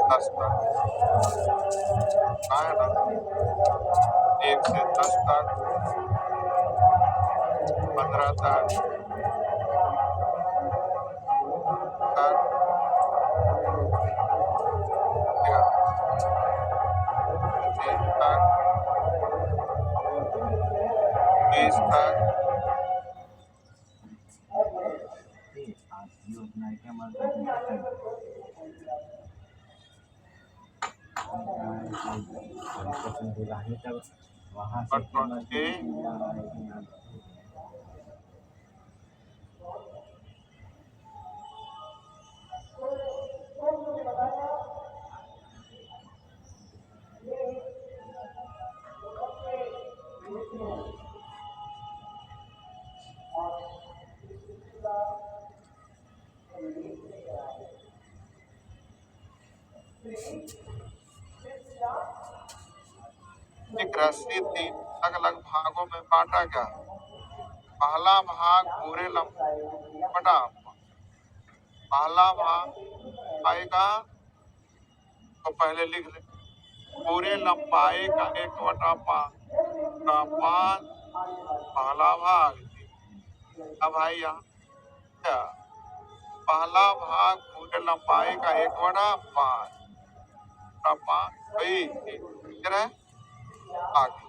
10 तक है ना, 1 से 10 तक, 15 तक, तक या 25 तक, 30 तक, वहाँ और 20 एक राशि 3 अलग अलग भागों में बांटा गया। पहला भाग पूरे लंबा, पहला भाग आएगा तो पहले लिख ले, पूरे लंबाई का 1/5 पहला भाग। अब भाई यहाँ क्या, पहला भाग पूरे लंबाई का 1/5 आगे।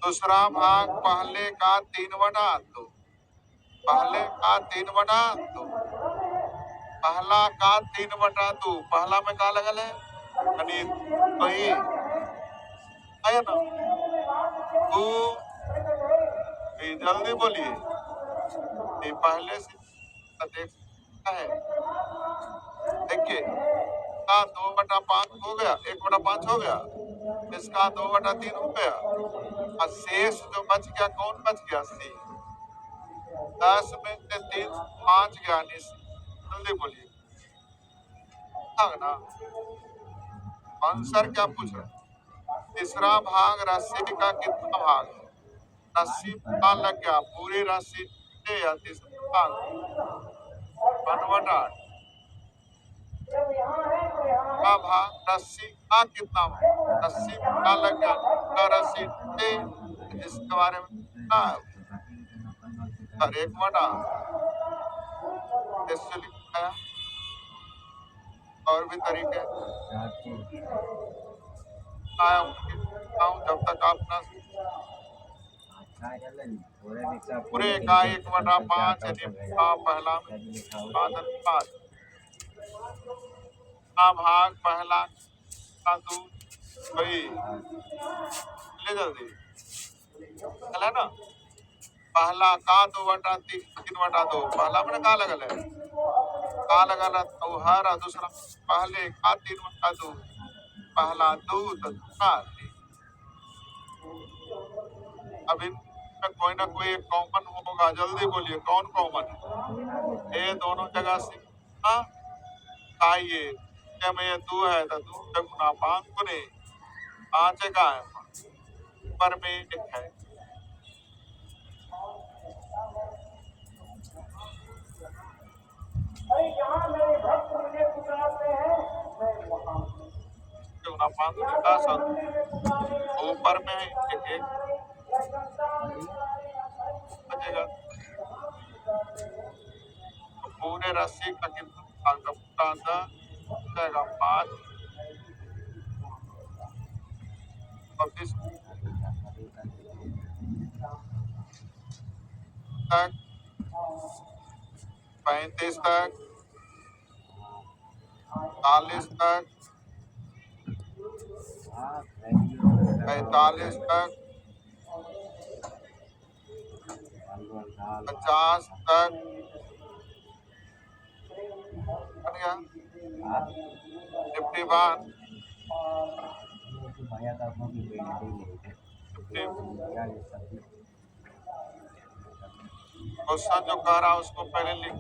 दूसरा भाग पहले का 3/2, पहले का 3/2, पहला का 3/2, पहला में का लगल है यानी वही है ना। तू जल्दी बोलिए, ये पहले से देख सकता है। देखिए का 2/5 हो गया, 1/5 हो गया, इसका 2/3 हो गया, और शेष जो बच गया कौन बच गया, सी। 10 में से 3 5 गया, जल्दी बोलिए ना। आंसर क्या पूछ रहे? तीसरा भाग राशि का कितना भाग है? राशि पता लग गया, पूरी राशि या तीसरा भाग 1/8 का भाग राशि का कितना भाग, राशि पता लग गया का राशि जिसके बारे में 1/8 ऐसे लिखा है। और भी तरीके जब तक आप न पूरे का 1/5 पहला भाग पहला का दूध वही ले जल्दी है ना। पहला का 2/3 पहला में का लगल है, का लगल है तो हर, और दूसरा पहले का 3/2, पहला दूध। अब इनमें कोई ना कोई एक कॉमन होगा, जल्दी बोलिए कौन कॉमन है? ये दोनों जगह से आइए, में ये 2 है तो 2 से गुना 5 गुने 5 का है, पर में 1 है। ऊपर में 1 बचेगा, तो पूरे राशि का कितना जाएगा 5 25 तक, 35 तक, 40 तक, 45 तक, 50 तक, 51, क्वेश्चन जो कह रहा है उसको पहले लिख।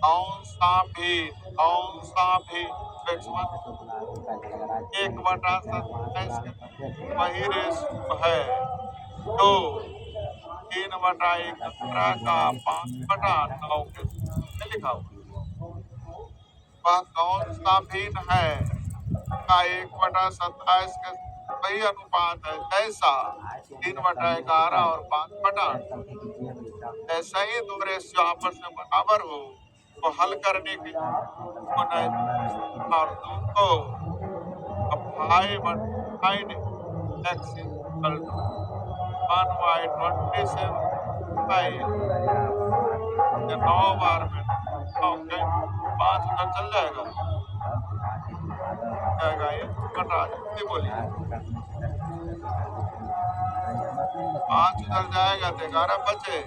कौन सा भी 1/27 वही रेशो है जो 3/11 का 5/9 के लिखा हुआ। वह कौन सा भिन्न है? का 1/27 के वही अनुपात है, कैसा? 3/11 और 5/8। ऐसा ही दो रेशियो आपस में बराबर हो तो हल करने के और दोनों फाइव x इक्वल टू 1/27 9 बार में 5 उधर चल जाएगा ये जल्दी बोलिए। 5 उधर जाएगा तो 11 बचे।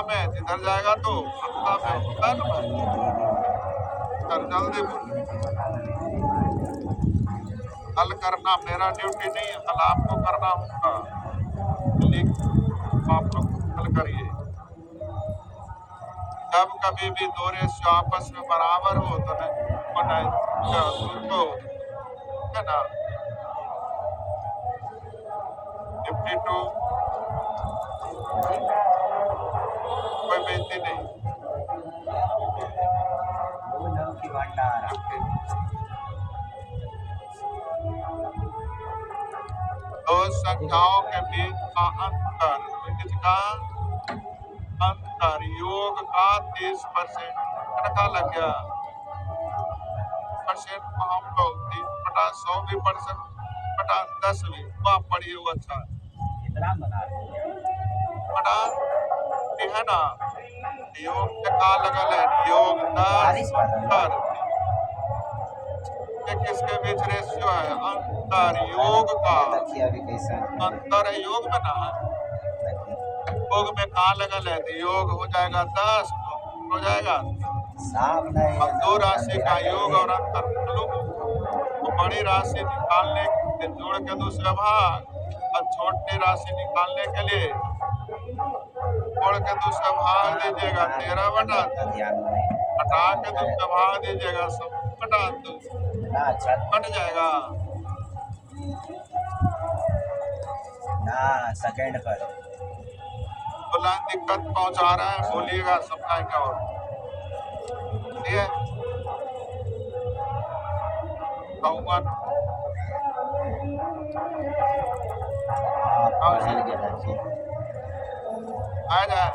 में इधर जाएगा तो में होता है ना। जल्दी बोलिए। हल करना मेरा ड्यूटी नहीं है, हल आपको करना होगा। आप लोग हल करिए। जब कभी भी दो रेशियो आपस में बराबर हो तो नहीं है ना 52 कोई बेइज्जती नहीं। दो संख्याओं के बीच का अंतर, किसका अंतर? योग का 30% का लग गया परसेंट को हम लोग 30/100 भी पढ़ सकते 10 भी वह पढ़िए वो अच्छा बड़ा है ना। योग के का लगल है योग 10 किसके बीच रेशियो है? अंतर योग का अंतर है योग में ना, योग में का लगल है तो योग हो जाएगा 10 हो जाएगा। अब दो राशि का योग और अंतर तो बड़ी राशि निकालने के जोड़ के दूसरा भाग और छोटी राशि निकालने के लिए जोड़ के दूसरा भाग दीजिएगा 13/2 हटा के दूसरा भाग दीजिएगा 7/2 कट जाएगा ना सेकंड पर। तो लाइन दिक्कत पहुंचा रहा है, बोलिएगा समझाएंगे और ठीक है कहूँगा आ जाए।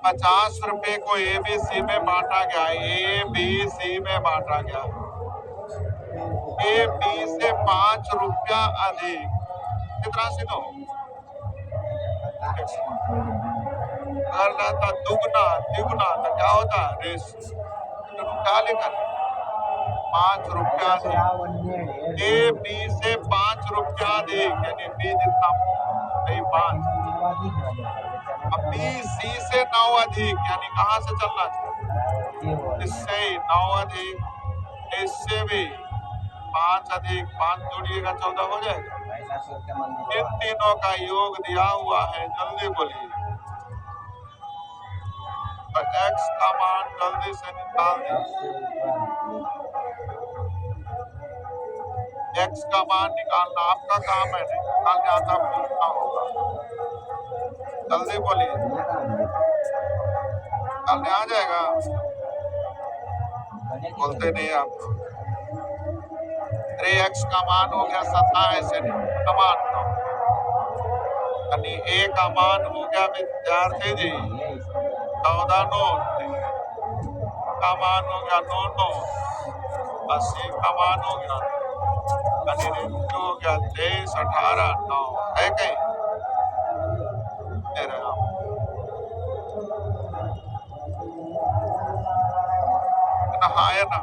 50 रुपए को ABC में बांटा गया, ABC में बांटा गया। AB से 5 रुपया अधिक कितना से दो अगर रहता दुगना तिगुना तो क्या होता? क्या लेकर 5 रुपया अधिक। AB से 5 रुपया अधिक यानी B जितना 5। अब BC से 9 अधिक यानी कहाँ से चलना चाहिए? इससे 9 अधिक, इससे भी 5 अधिक 5 जोड़िएगा 14 हो जाएगा। इन तीनों का योग दिया हुआ है, जल्दी बोलिए। और x का मान जल्दी से निकाल दीजिए। x का मान निकालना आपका काम है, निकाल के आता पूछना होगा। जल्दी बोलिए, निकालने आ जाएगा। बोलते नहीं आप। अरे x का मान हो गया 27 का मान यानी a का मान हो गया विद्यार्थी जी 14 9 का मान हो गया 9 9 80 का मान हो गया यानी रेशियो हो गया 23 18 9 है कहीं है ना।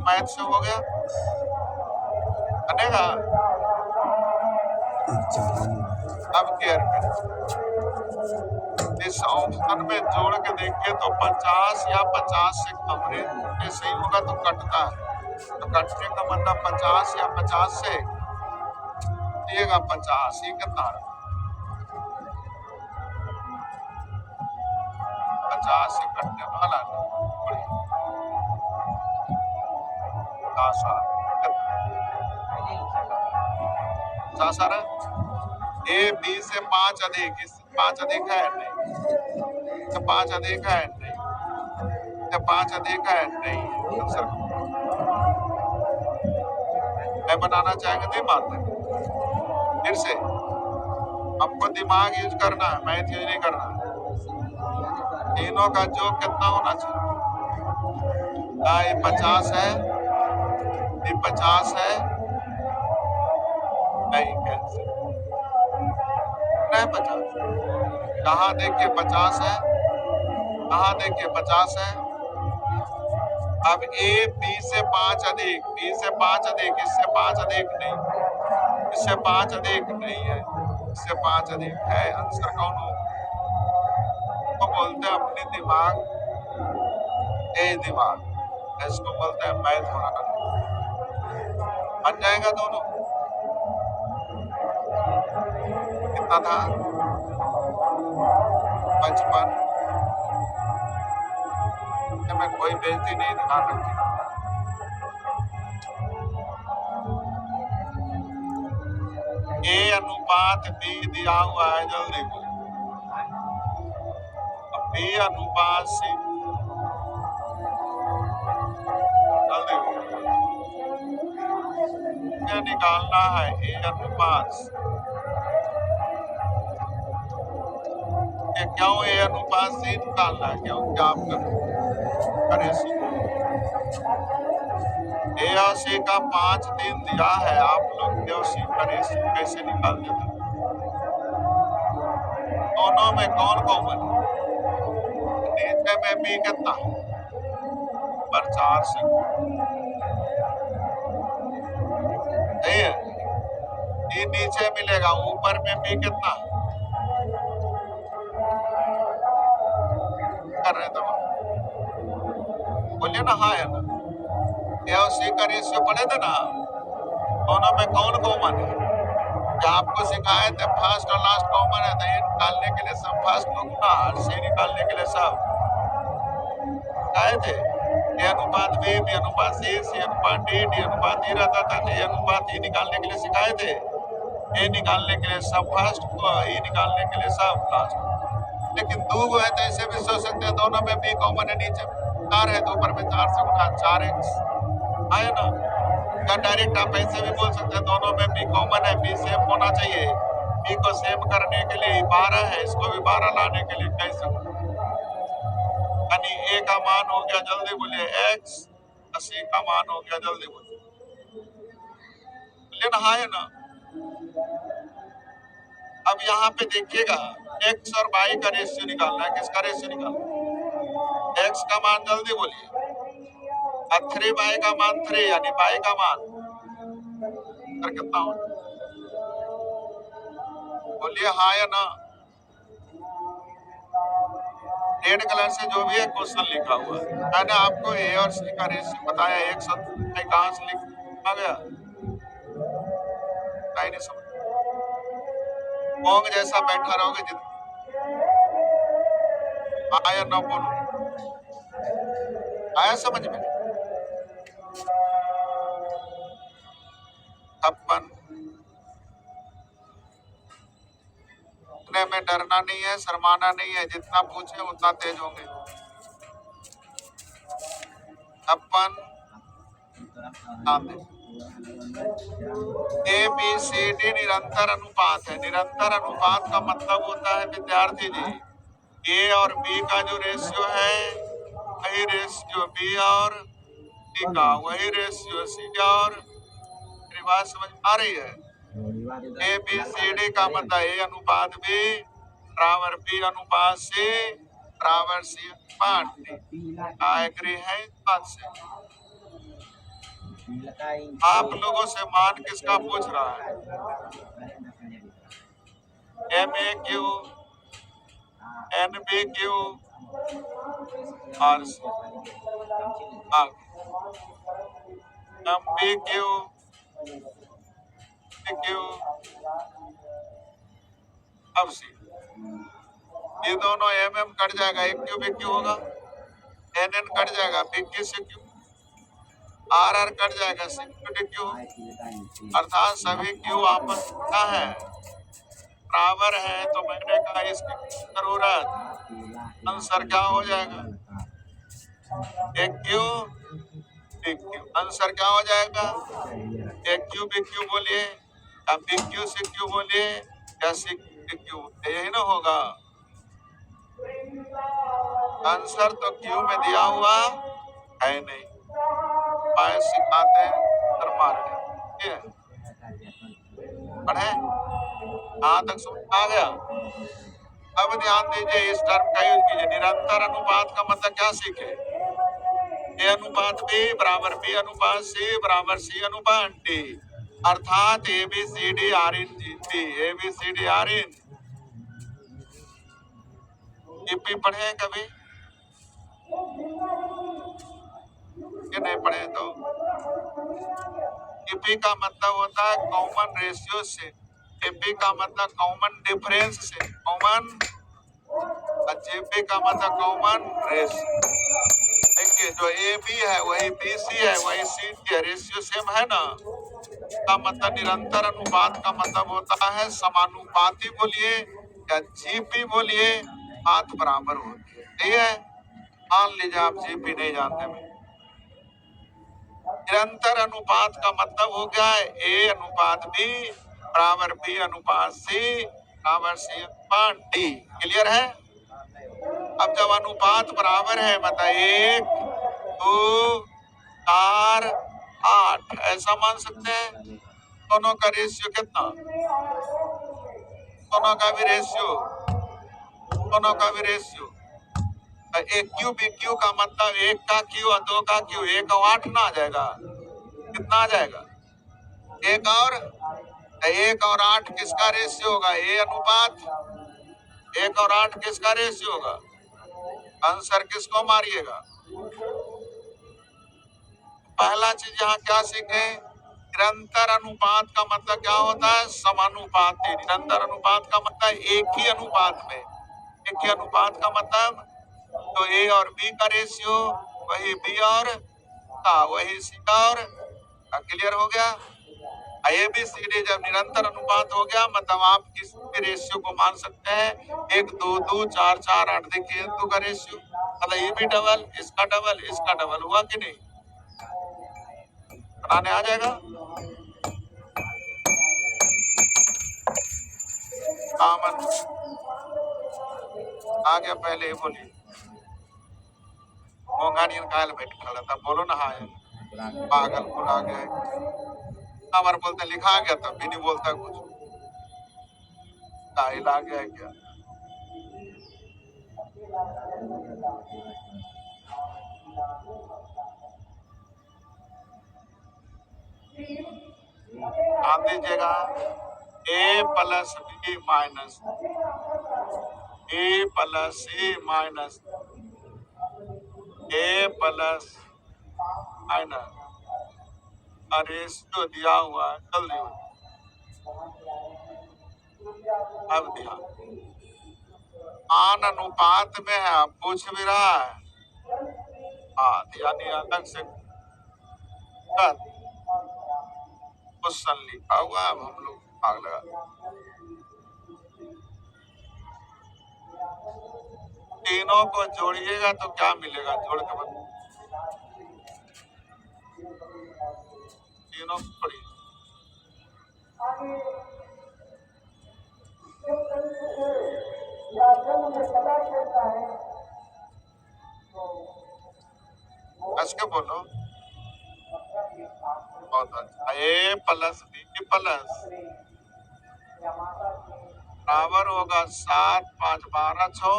मैथ से हो गया बनेगा। अब केयर करें, इस ऑप्शन में जोड़ के देखिए तो 50 या 50 से कम रेट सही होगा तो कटता है, तो कटने का मतलब 50 या 50 से दिएगा 50 ही कितना 50 से कटने वाला A B से 5 अधिक 5 अधिक है नहीं, इससे 5 अधिक है नहीं, इससे 5 अधिक है नहीं। आंसर मैं बनाना चाहेंगे नहीं मानते। फिर से आपको दिमाग यूज करना है, मैथ यूज नहीं करना है। तीनों का योग कितना होना चाहिए? ये 50 है, ये 50 है, नहीं कैंसिल नहीं 50। कहाँ देखिए 50 है, कहाँ देखिए 50 है। अब ए बी से 5 अधिक, बी से 5 अधिक, इससे 5 अधिक नहीं, इससे 5 अधिक नहीं है, इससे 5 अधिक है। आंसर कौन हो? तो बोलते हैं अपनी दिमाग, तेज दिमाग, इसको बोलते हैं मैथ बनाना। बन जाएगा दोनों। कितना था? 55 में कोई बेइज्जती नहीं, ध्यान रखिए। ए अनुपात बी दिया हुआ है, जल्दी बोलो। अब बी अनुपात सी, जल्दी बोलो। क्या निकालना है? ए अनुपात क्यों ए अनुपात सी निकालना है? क्यों? क्या आप करें? ए और सी का 5 दिन दिया है, आप लोग ए और सी का रेशियो कैसे निकाल देते? दोनों में कौन कॉमन है? नीचे में बी कितना है? पर 4 से सही है। डी नीचे मिलेगा, ऊपर में बी कितना है? कर रहे थे बोलिए ना, हाँ है ना। ए और सी का रेशियो पढ़े थे ना, दोनों में कौन कॉमन है? क्या आपको सिखाए थे फर्स्ट और लास्ट कॉमन है, तो ये निकालने के लिए सब फर्स्ट को गुना और सी निकालने के लिए सब सिखाए थे। ए अनुपात बी, बी अनुपात सी, सी अनुपात डी, डी अनुपात ई रहता था। ए अनुपात ई निकालने के लिए सिखाए थे, ए निकालने के लिए सब फर्स्ट को, ई निकालने के लिए सब लास्ट। लेकिन दो है तो ऐसे भी सोच सकते हैं, दोनों में बी कॉमन है, नीचे 4 है तो ऊपर में 4 से गुना 4x आए ना। या डायरेक्ट आप ऐसे भी बोल सकते हैं, दोनों में बी कॉमन है, बी सेम होना चाहिए। बी को सेम करने के लिए 12 है, इसको भी 12 लाने के लिए कैसे? यानी ए का मान हो गया, जल्दी बोलिए x, सी का मान हो गया, जल्दी बोलिए। बोलिए ना, हाँ है ना। अब यहाँ पे देखिएगा, x और y का रेशियो निकालना है। किसका रेशियो निकालना है? x का मान जल्दी बोलिए, और 3y का मान 3, यानी y का मान कितना हो? बोलिए हाँ या ना। रेड कलर से जो भी है क्वेश्चन लिखा हुआ है, मैंने आपको ए और सी का रेशियो बताया। एक साथ कहां से लिखा गया? नहीं समझ, मोंग जैसा बैठा रहोगे जितना। आया ना बोलो, आया समझ में? अपन में डरना नहीं है, शर्माना नहीं है, जितना पूछे उतना तेज होंगे। अपन ए बी सी डी निरंतर अनुपात है। निरंतर अनुपात का मतलब होता है विद्यार्थी जी, ए और बी का जो रेशियो है वही रेशियो बी और सी का, वही रेशियो सी और। मेरी बात समझ आ रही है? ए बी सी डी का मतलब ए अनुपात बी बराबर बी अनुपात सी बराबर सी अनुपात डी। एग्री है इस बात से? आप लोगों से मान किसका पूछ रहा है? M A Q, N B Q और एम बी क्यू क्यू। अब सी, ये दोनों एम एम कट जाएगा, एक क्यू बी क्यू होगा, एन एन कट जाएगा, B Q C Q, R R cut जाएगा, सी क्यू डी क्यू। अर्थात सभी क्यू आपस में है बराबर है तो मैंने कहा इसकी जरूरत, आंसर क्या हो जाएगा? एक क्यू बी क्यू, आंसर क्या हो जाएगा? एक क्यू बी क्यू बोलिए, या बी क्यू सी क्यू बोलिए, या सी क्यू बी क्यू, यही ना होगा। आंसर तो क्यू में दिया हुआ है नहीं, पाए सिखाते हैं और मारने। ठीक है, पढ़े यहाँ तक समझ आ गया? अब ध्यान दीजिए, इस टर्म का यूज कीजिए। निरंतर अनुपात का मतलब क्या सीखे? ए अनुपात बी बराबर बी अनुपात सी बराबर सी अनुपात डी, अर्थात A B C D are in G D, A B C D are in GP. पढ़े कभी कि नहीं पढ़े? तो जीपी का मतलब होता है कॉमन रेशियो से, एपी का मतलब कॉमन डिफरेंस से, कॉमन, जीपी का मतलब कॉमन रेशियो। देखिए, जो ए बी है वही बी सी है, वही सी डी है, रेशियो सेम है ना। का मतलब निरंतर अनुपात का मतलब होता है समानुपाती बोलिए या जीपी बोलिए, हाथ बराबर होती है। ठीक है, मान लीजिए आप जीपी नहीं जानते में, निरंतर अनुपात का मतलब हो गया ए अनुपात बी बराबर बी अनुपात सी बराबर सी अनुपात डी। क्लियर है? अब जब अनुपात बराबर है, बताइए 1 2 4 8, ऐसा मान सकते हैं। दोनों का रेशियो कितना? दोनों का भी रेशियो, दोनों का भी रेशियो। एक क्यू बी क्यू का मतलब 1 का क्यू और 2 का क्यू, 1 और 8 ना आ जाएगा? कितना आ जाएगा? 1 और 8 किसका रेशियो होगा? ए अनुपात 1 और 8 किसका रेशियो होगा? आंसर किसको मारिएगा? पहला चीज यहाँ क्या सीखे? निरंतर अनुपात का मतलब क्या होता है? समानुपाती। निरंतर अनुपात का मतलब एक ही अनुपात में, एक ही अनुपात का मतलब तो ए और बी का रेशियो वही बी और का, वही सी का और का। क्लियर हो गया? ए बी सी डी जब निरंतर अनुपात हो गया, मतलब आप किसी भी रेशियो को मान सकते हैं। 1 2 2 4 4 8, देखिए 2 का रेशियो, मतलब ये भी डबल, इसका डबल, इसका डबल हुआ कि नहीं? बनाने आ जाएगा? आमन आ गया? पहले ही बोलिए, मोंगानियन कायल बैठ खड़ा था, बोलो ना। हाँ, पागलपुर आ गया। बार बोलते लिखा आ गया, तब भी नहीं बोलता कुछ। कायल आ गया क्या? ध्यान दीजिएगा, ए प्लस बी माइनस ए प्लस सी माइनस ए प्लस माइनस, रेशियो दिया हुआ है, जल्दी हो। अब ध्यान, मान अनुपात में है, पूछ भी रहा है। हाँ, यानी अलग से क्वेश्चन लिखा हुआ है, अब हम लोग भाग लगा। तीनों को जोड़िएगा तो क्या मिलेगा? जोड़ के बता, तीनों को जोड़िए। कस के बोलो, बहुत अच्छा। ए प्लस बी प्लस बराबर होगा 7 5 12 6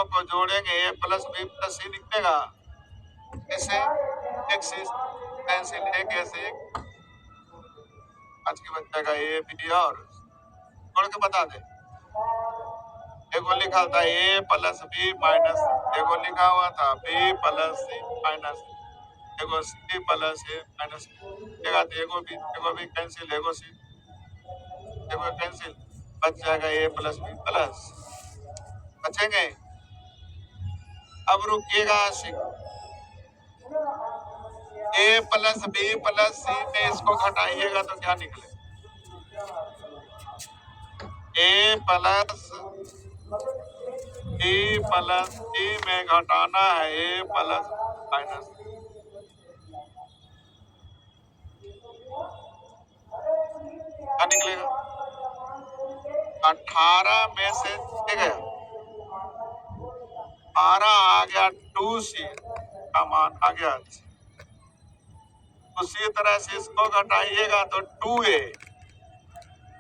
को जोड़ेंगे, ए प्लस बी प्लस सी निकलेगा। कैसे? एक से कैंसिल, एक ऐसे एक, आज के बच्चे का ए बी और जोड़ के बता दे। एगो लिखा था ए प्लस बी माइनस, एगो लिखा हुआ था बी प्लस सी माइनस, एगो सी प्लस ए माइनस। एगो भी कैंसिल, एगो सी एगो कैंसिल, बच जाएगा ए प्लस बी प्लस, बचेंगे। अब रुकिएगा, ए प्लस बी प्लस सी में इसको घटाइएगा तो क्या निकले? ए प्लस बी प्लस सी में घटाना है ए प्लस माइनस, क्या निकलेगा? 18 में से ठीक है 12 आ गया 2C का मान आ गया। उसी तरह से इसको घटाइएगा तो 2A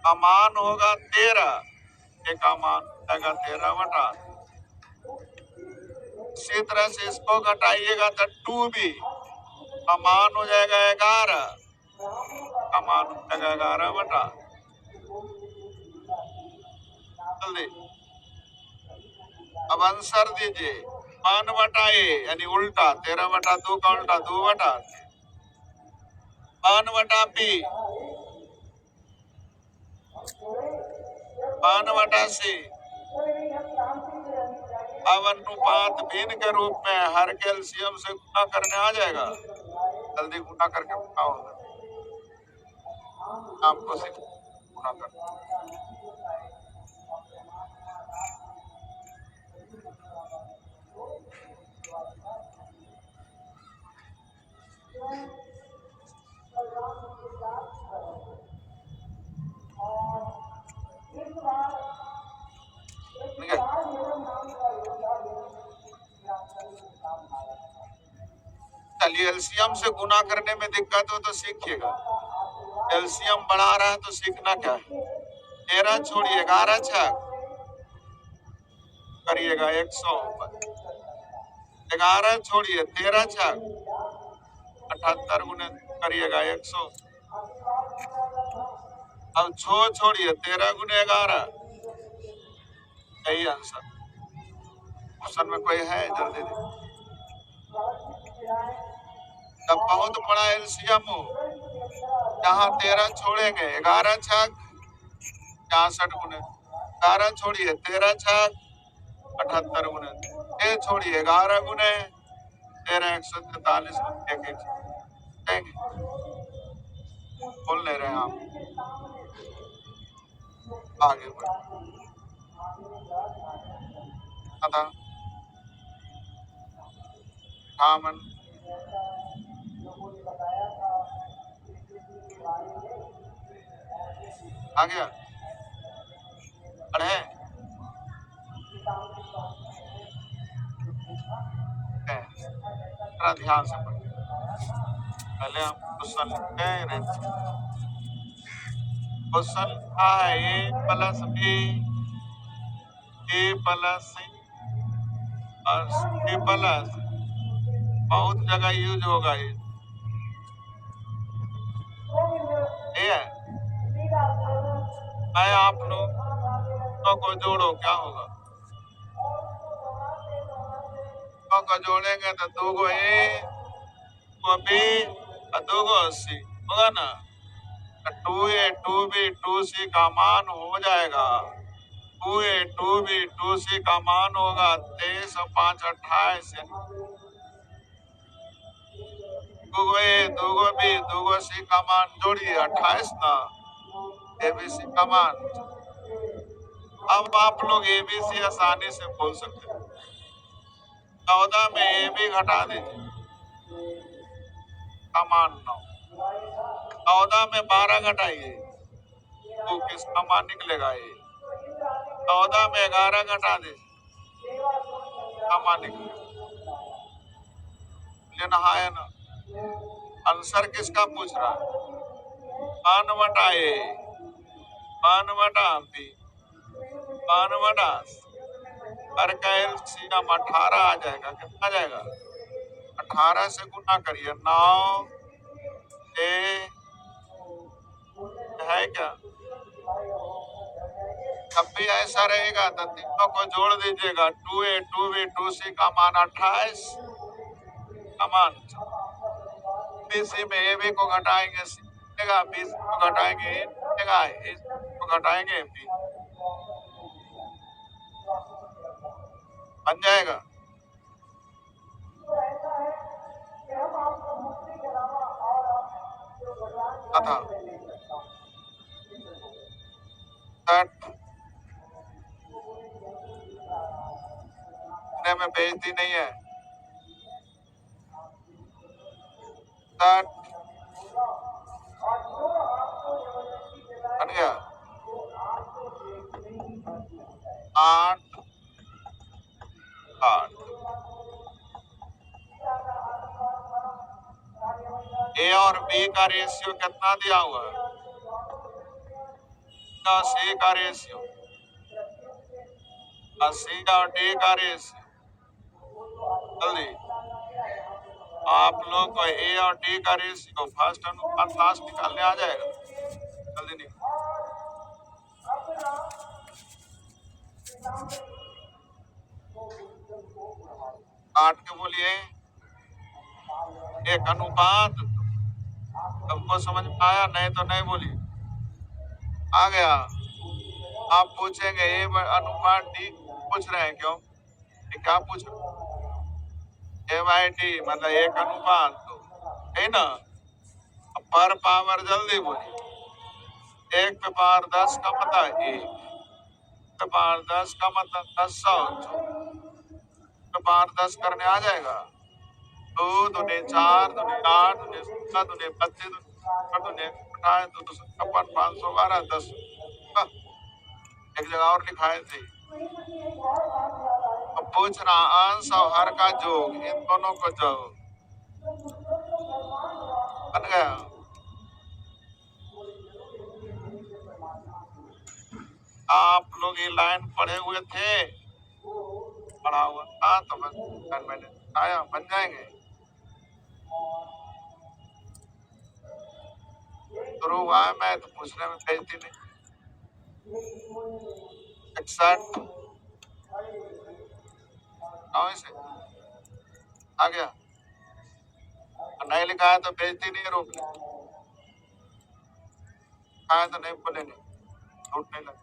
का मान होगा 13, ए का मान आएगा 13/। इसी तरह से इसको घटाइएगा तो 2B का मान हो जाएगा 11, का मान हो जाएगा 11/। जल्दी अब आंसर दीजिए। 1/A यानी उल्टा 13/2 का उल्टा 2/, 1/B 1/C। अब अनुपात भिन्न के रूप में हर के एलसीएम से गुना करने आ जाएगा। जल्दी गुना करके बताओ, आपको सिर्फ गुना कर। ठीक है, चलिए एलसीएम से गुना करने में दिक्कत हो तो सीखिएगा। एलसीएम बढ़ा रहा है तो सीखना क्या है? 13 छोड़िए 11 छक करिएगा 100, 11 छोड़िए 13 छक 78 गुने करिएगा 100। अब छोड़िए 13 गुने 11, यही आंसर। ऑप्शन में कोई है? जल्दी दे। जब बहुत बड़ा एलसीएम हो जहाँ 13 छोड़ेंगे 11 छक 66 गुने, 11 छोड़िए 13 छक 78 गुने, 6 छोड़िए 11 गुने 13 143 एक बोल ले रहे हैं आप, आगे बढ़ था। हाँ मन आ गया, पढ़े थोड़ा ध्यान से पढ़े। पहले हम क्वेश्चन लिखते हैं। क्वेश्चन क्या है? ए प्लस बी, ए प्लस सी और सी प्लस, बहुत जगह यूज होगा ये है। मैं आप लोग को जोड़ो, क्या होगा? को जोड़ेंगे तो 2 ए 2 बी और 2 सी होगा ना। 2A 2B 2C का मान हो जाएगा 2A 2B 2C का मान होगा 23 और 5 28। 2A 2B 2C का मान जोड़िए 28 ना, ABC का मान। अब आप लोग ABC आसानी से बोल सकते हैं। 14 में AB घटा दीजिए, का मान 9। 14 में 12 घटाइए तो किसका मान निकलेगा? ये 14 में 11 घटा दीजिए, का मान निकलेगा? लेना है ना। आंसर किसका पूछ रहा है? 1/A 1/B 1/C। हर का एलसीएम 18 आ जाएगा। कितना आ जाएगा? 18 से गुना करिए 9 ए है क्या? तब भी ऐसा रहेगा तो तीनों को जोड़ दीजिएगा। 2A 2B 2C का मान 28 का मान। BC में AB को घटाएंगे C मिलेगा, BC को घटाएंगे A मिलेगा, AC को घटाएंगे B बन जाएगा। था इतने में बेइज्जती नहीं है। 60 बन गया। 8 8 ए और बी का रेशियो कितना दिया हुआ है? सी का रेशियो, सी और डी का रेशियो। जल्दी आप लोग को ए और डी का रेशियो फर्स्ट अनुपात लास्ट निकालने आ जाएगा। जल्दी निकाल। 8 के बोलिए। एक अनुपात सबको समझ में आया? नहीं तो नहीं बोलिए। आ गया। आप पूछेंगे ए अनुपात डी पूछ रहे हैं क्यों? क्या पूछ रहे? ए बाई डी मतलब एक अनुपात तो है ना। पर पावर जल्दी बोलिए। 1 पे पावर 10 का मतलब 1 पे पावर 10 का मतलब 10 पे पावर 10 करने आ जाएगा। 2 दूनी 4 दूनी 8 दूनी 16 दूनी 32 दूनी 28 256 512 10। एक जगह और लिखाए थे। अब पूछ रहा अंश और हर का योग, इन दोनों को योग बन गया। आप लोग ये लाइन पढ़े हुए थे, पढ़ा हुआ था तो मैंने आया बन जाएंगे। शुरू हुआ है मैं तो पूछने में बेइज्जती नहीं। 61 से आ गया। नहीं लिखा है तो बेइज्जती नहीं रोक ले, लिखा है तो नहीं बोलेंगे, झूठ नहीं लगे।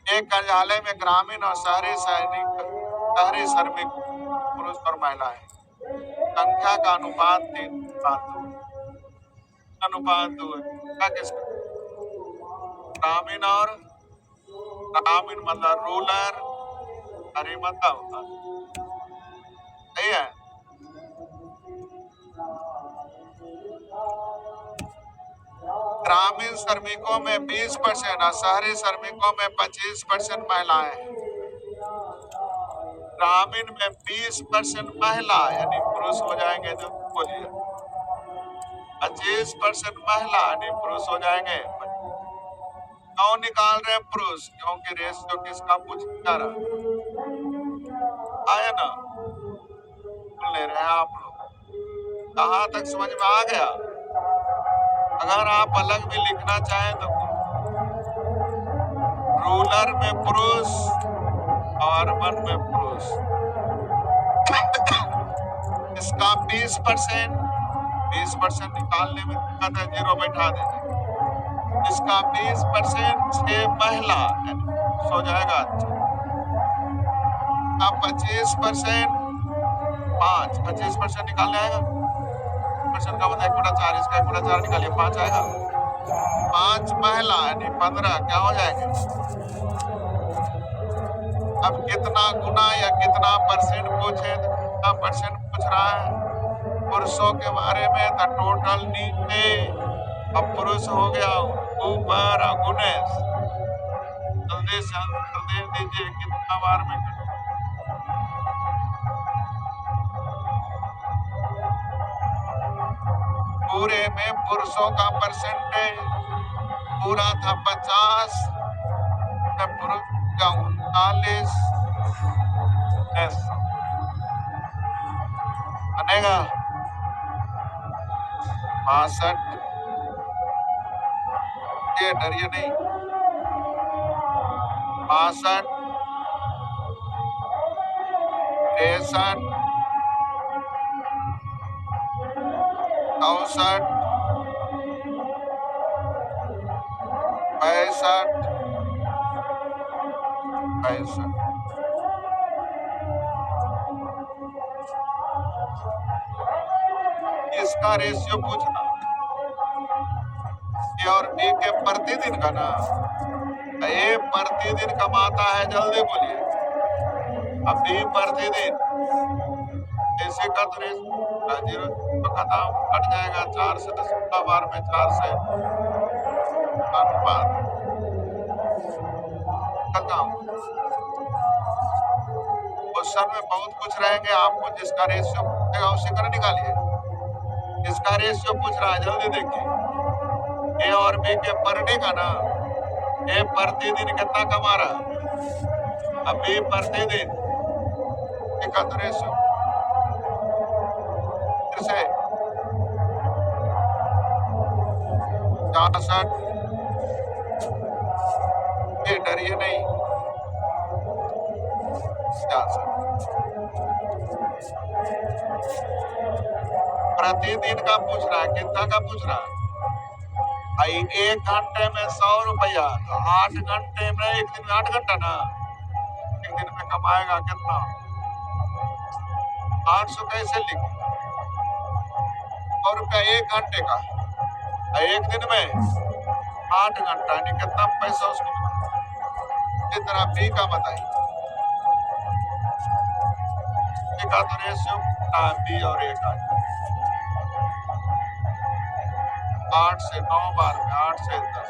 एक कार्यालय में ग्रामीण और शहरी श्रमिक पुरुष और महिलाएं संख्या का अनुपात 3:2 है। ग्रामीण और ग्रामीण मतलब रूरल, हरी मतलब सही है। ग्रामीण श्रमिकों में 20% और शहरी श्रमिकों में 25% महिलाएं हैं। ग्रामीण में 20% महिला यानी पुरुष हो जाएंगे जो बोलिए, 25% महिला यानी पुरुष हो जाएंगे। क्यों निकाल रहे हैं पुरुष? क्योंकि रेशियो किसका पूछ जा रहा आया ना, ले रहे हैं आप लोग। कहाँ तक समझ में आ गया? अगर आप अलग भी लिखना चाहें तो रूरल में पुरुष और अर्बन में पुरुष। इसका 20% निकालने में दिक्कत है, 0 बैठा देंगे। इसका 20% 6 महिला हो जाएगा। 25% 5, 25% निकालने आएगा। परसेंट का मतलब 1/4, इसका 1/4 निकालिए 5 आएगा। 5 महिला यानी 15 क्या हो जाएंगे? अब कितना गुना या कितना परसेंट पूछे, कितना परसेंट पूछ रहा है पुरुषों के बारे में, तो टोटल नीचे अब पुरुष हो गया ऊपर और गुणेश। जल्दी से आंसर दे दीजिए कितना बार में पूरे में पुरुषों का परसेंटेज पूरा था 50, पुरुष का 39 बनेगा 62। ये डरिए नहीं, 62 63 64 65 इसका रेशियो पूछना। ए और बी के प्रतिदिन का ना, ये प्रतिदिन कमाता है, जल्दी बोलिए। अब बी प्रतिदिन ऐसे का तो जीरो खत्म कट जाएगा 4 से 16 बार में 4 से अनुपात खत्म। क्वेश्चन में बहुत कुछ रहेंगे, आपको जिसका रेशियो पूछेगा उसी का निकालिए। इसका रेशियो पूछ रहा है, जल्दी देखिए। ए और बी के पर डे का ना, ए प्रतिदिन कितना कमा रहा है, अब बी प्रतिदिन का तो रेशियो फिर से 66, ये डरिए नहीं 66 प्रतिदिन का पूछ रहा है, कितना का पूछ रहा है भाई। 1 घंटे में 100 रुपया, तो 8 घंटे में, एक दिन में 8 घंटा ना, एक दिन में कमाएगा कितना, 800 कैसे लिखे, 100 रुपया 1 घंटे का, एक दिन में 8 घंटा, यानी कितना पैसा उसको मिला। इस तरह बी का बताइए, बी का तो रेशियो बी और ए का 8 से 9 बार में, 8 से 10,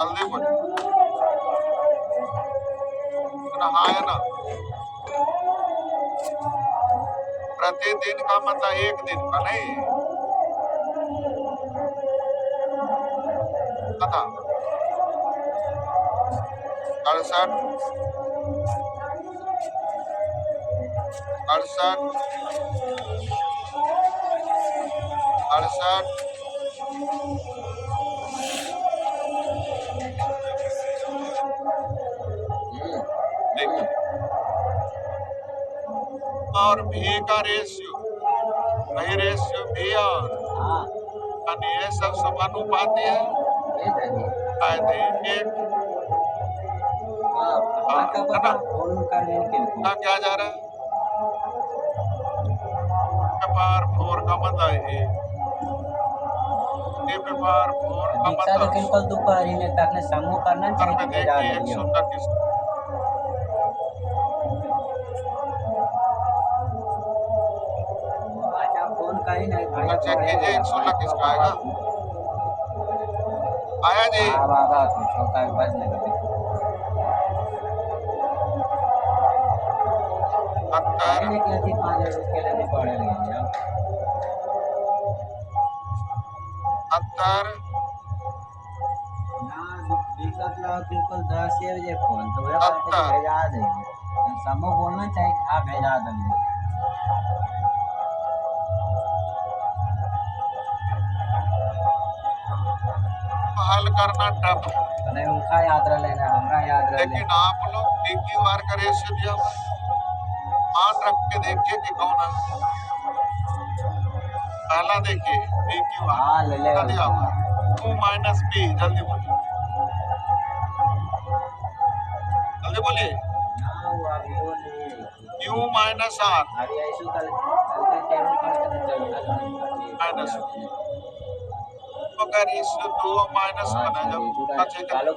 जल्दी बोलिए। हाँ है ना, प्रतिदिन का मतलब एक दिन का नहीं पता। 68, 68, 68, देखिए। और भी का रेशियो, वही रेशियो भी और ये सब समानुपाती है। क्या जा रहा है, पावर 4 का मतलब है, ये पावर 4 का मतलब लेकिन कल दोपहर में तकने समूह करना चाहिए। देखिए 129 अच्छा कीजिए, 129 का आएगा, आया जी। अंतर समूह बोलना चाहिए, आप भेजा देंगे। हल करना टफ नहीं, उनका याद रह लेना, हमारा याद रह। लेकिन आप लोग PQ बार का रेशियो दिया हुआ, मान रख के देखिए कि कौन है। पहला देखिए PQ बार दिया हुआ 2 माइनस बी, जल्दी बोलिए, जल्दी बोलिए। Q माइनस आर माइनस का रेशियो 2 माइनस बना, जब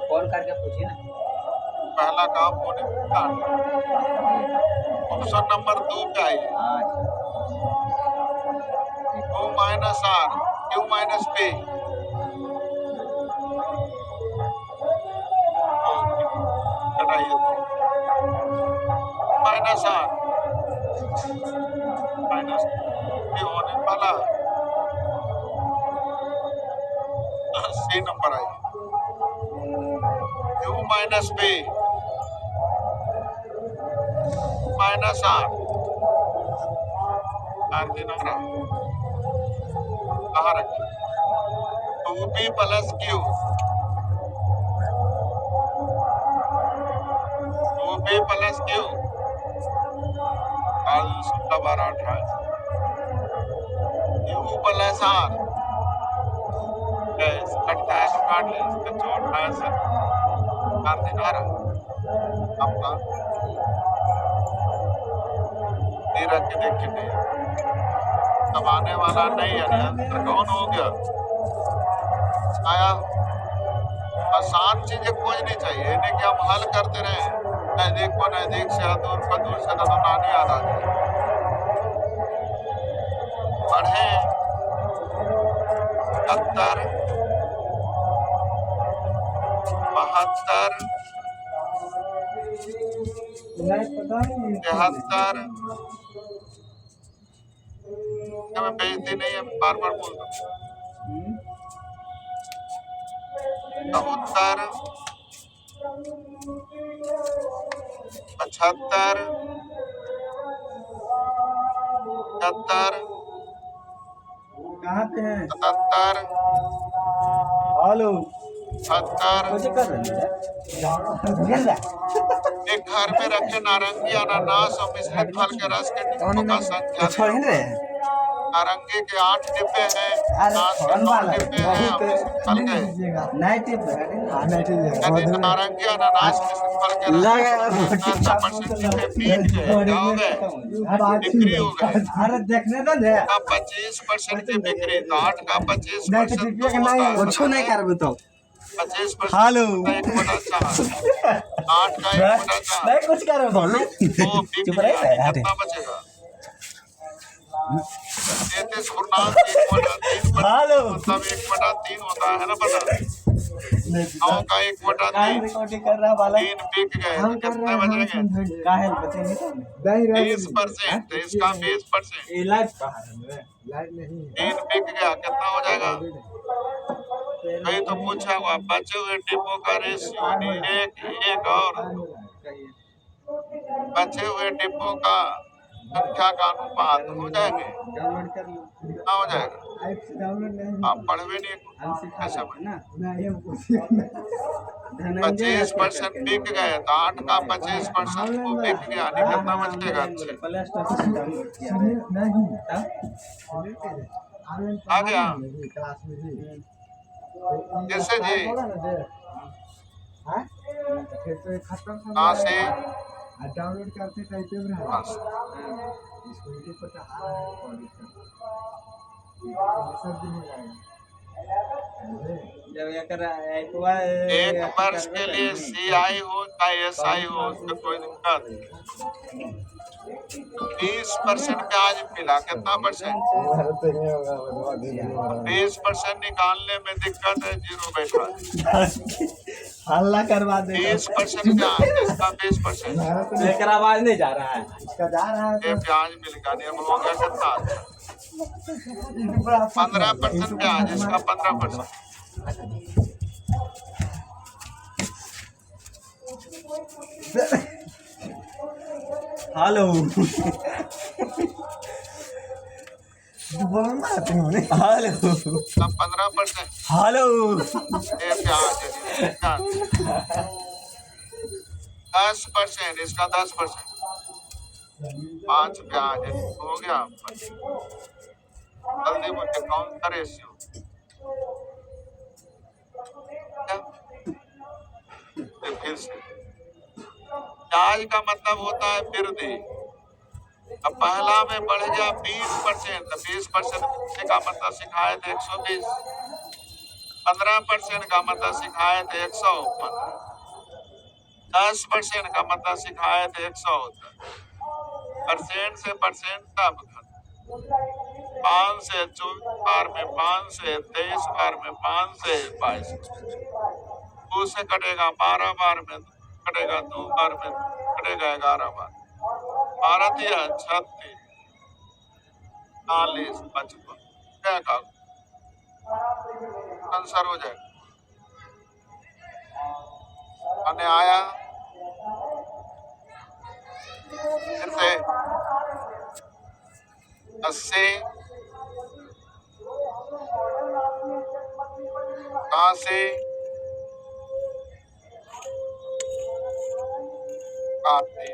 फोन करके पूछिए ना। पहला काम होने ऑप्शन नंबर 2 पे आइए, 2 minus R Q minus B, घटाइए माइनस आर माइनस बी होने वाला। सी नंबर आइए, Q minus B minus R दिन कहाँ रखिए, 2b plus Q, 2b plus Q, कल 16/12/18, Q प्लस आर, कटता है तो काट ले, इसमें जोड़ना है सर, कर देना अपना नहीं रख के देखिए, अब आने वाला नहीं है, अंतर कौन हो गया आया। आसान चीजें खोजनी चाहिए, इन्हें कि हम हल करते रहे। नजदीक को नजदीक से और दूर को दूर से, तो नानी याद आ जाए। पढ़े 70, 72, 73। मैं बेइज्जती नहीं है, बार बार बोल दो। 74, 75, 77, कहाँ पे है? 77, हेलो 70। मुझे कर रहे हैं एक घर में रखे नारंगी, अनानास और मिश्रित फल के रस के डिब्बों का संख्या दें। नारंगी के 8 डिब्बे हैं, अनानास के 9 डिब्बे हैं और मिश्रित फल के। यदि नारंगी अनानास मिश्रित फल के रस 50% डिब्बे पीट गए, क्या हो गए? बिक्री हो गए। अरे देखने दो ले 25% की बिक्री, तो 8 का 25% तो होता है। कुछ नहीं कर बताओ 25% हेलो 1/4, 8 का 1/4, नहीं कुछ कर रहे हो तो बिक चुप रहे गया, अरे कितना बचेगा? 33/3 हेलो मतलब 1/3 होता है ना, पता? 9 का 1/3, रिकॉर्डिंग कर रहा वाला 3 बिक गए, तो कितने बचेंगे? काहे बचेंगे 20%, तो इसका 20%, ये लाइव कहाँ है 3 बिक गया, कितना हो जाएगा? वही तो पूछा हुआ, बचे हुए डिब्बों का रेशियो एक और बचे हुए डिब्बों का संख्या का अनुपात हो जाएंगे। डाउनलोड कर लो कितना हो जाएगा? ऐप से डाउनलोड नहीं आप पढ़वे नहीं, हम सिखा ऐसा रहे हैं ना 25% बिक गए, तो 8 का 25% वो बिक गया, नहीं कितना बचेगा? अच्छे प्ले स्टोर से डाउनलोड किया आ गया। कैसे जी? कहाँ से? डाउनलोड करते टाइप कहाँ से? जब एक वर्ष के लिए CI हो चाहे SI हो, उसमें कोई दिक्कत? 20% ब्याज मिला, कितना %? 20% निकालने में दिक्कत है, 0 बैठा। हल्ला करवा दे 20% ब्याज, इसका 20%, लेकर आवाज नहीं जा रहा है इसका जा रहा है ये ब्याज मिल गया, नियम हो गया कितना? 15% ब्याज, इसका 15%। हेलो हेलो सब 15%, हेलो ये ब्याज है, 10%, इसका 10%, 5 ब्याज है, हो गया। जल्दी मुझे कौन सा रेशियो? फिर से ब्याज का मतलब होता है वृद्धि। अब पहला में बढ़ गया 20%, तो 20% का मतलब सिखाए थे 120, 15% का मतलब सिखाए थे 150, 10% का मतलब सिखाए थे 170, परसेंट से परसेंट तब 5 से 24 बार में, 5 से 23 बार में, 5 से 22, 2 से कटेगा 12 बार में, कटेगा 2 बार में, कटेगा 11 बार, 12 दिया 36, 40, 55, क्या का आंसर हो जाएगा। मैंने आया फिर से 80, 81, 88,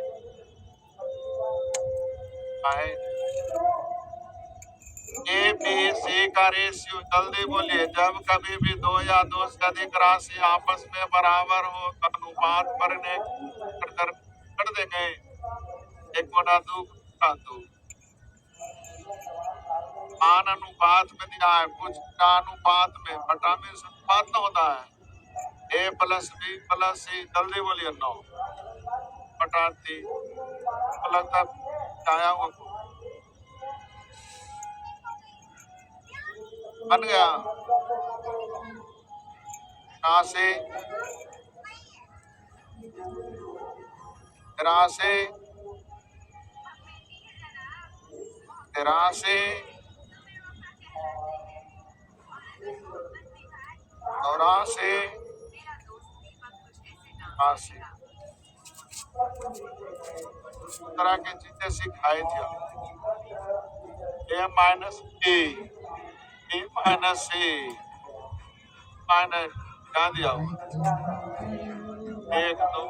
ABC का रेशियो, जल्दी बोलिए। जब कभी भी 2 या 2 से अधिक राशि आपस में बराबर हो तो अनुपात पर कर देंगे, 1/2 मान अनुपात में दिया है, कुछ का अनुपात में, बटा में अनुपात न होता है, A+B+C, जल्दी बोलिए 9, बटा 3 तो लगता आया हुआ बन गया। कहाँ से? 83 83 84 88 इस तरह की चीजें सिखाई थी। a minus A B minus C minus क्या दिया हुआ 1 2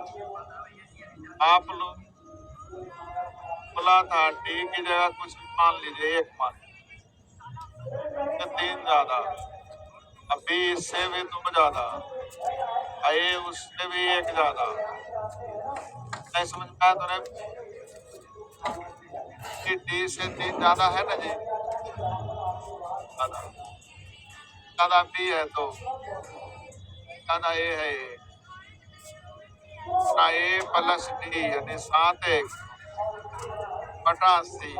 आप लोग बोला था डी की जगह कुछ मान लीजिए 1 मान 3 ज्यादा अब बी इससे भी 2 ज्यादा ए उससे भी 1 ज्यादा नहीं समझ में आया तो कि डी से 3 ज्यादा है ना जी ज्यादा ज्यादा बी है तो ज्यादा ए है ना ए प्लस डी यानी 7 1 बटा 80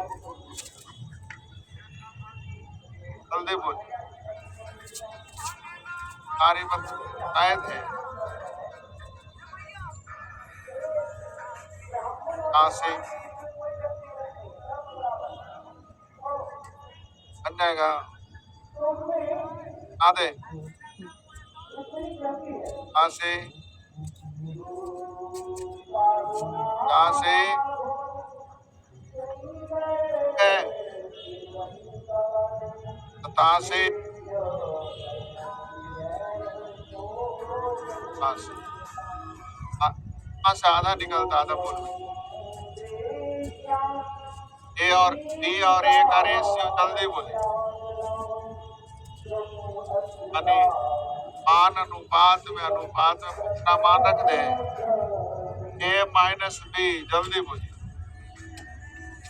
जल्दी बोल सारी बताए थे 80 बन जाएगा आधे 80 80 87 से आधा निकलता आधा बोल ए और डी और ए का रेशियो जल्दी बोले यानी मान अनुपात में कितना मान रख दे ए माइनस बी जल्दी बोलिए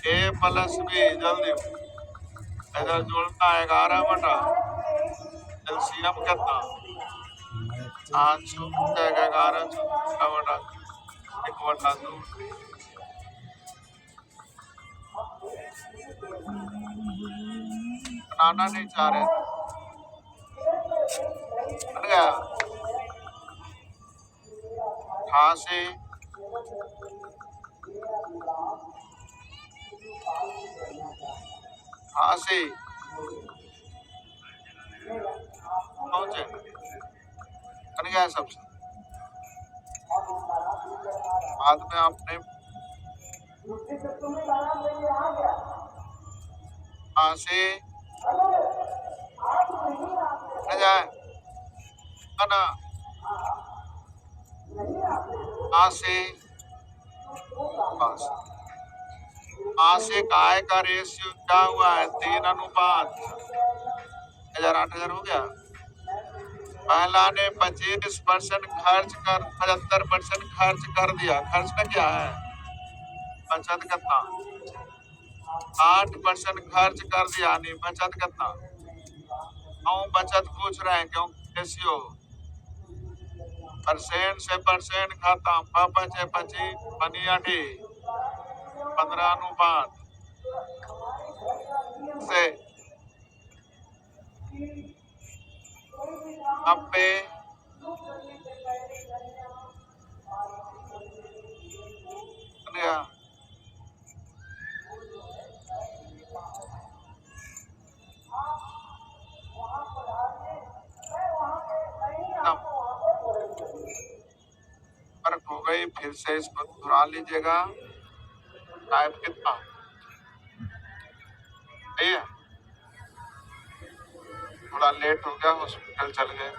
ए प्लस बी जल्दी इधर जोड़ना 11 बटा एलसीएम कितना 11 बटा 1 बटा 2 बनाना नहीं चाह रहे बन गया 88 88 पहुंचे बन गया सबसे बाद में आपने से न जाए ना से काय का रेशियो क्या हुआ है 3 अनुपात 1000 हो गया। पहला ने 25% खर्च कर 75% खर्च कर दिया। खर्च का क्या है बचत कितना 8% खर्च कर दिया नहीं बचत कितना बचत पूछ रहे हैं क्यों रेशियो परसेंट से परसेंट खत्म 25 बनी 15 अनुपात से 90 फर्क हो गई। फिर से इसको दोहरा लीजिएगा टाइप कितना है थोड़ा लेट हो गया हॉस्पिटल चल गए।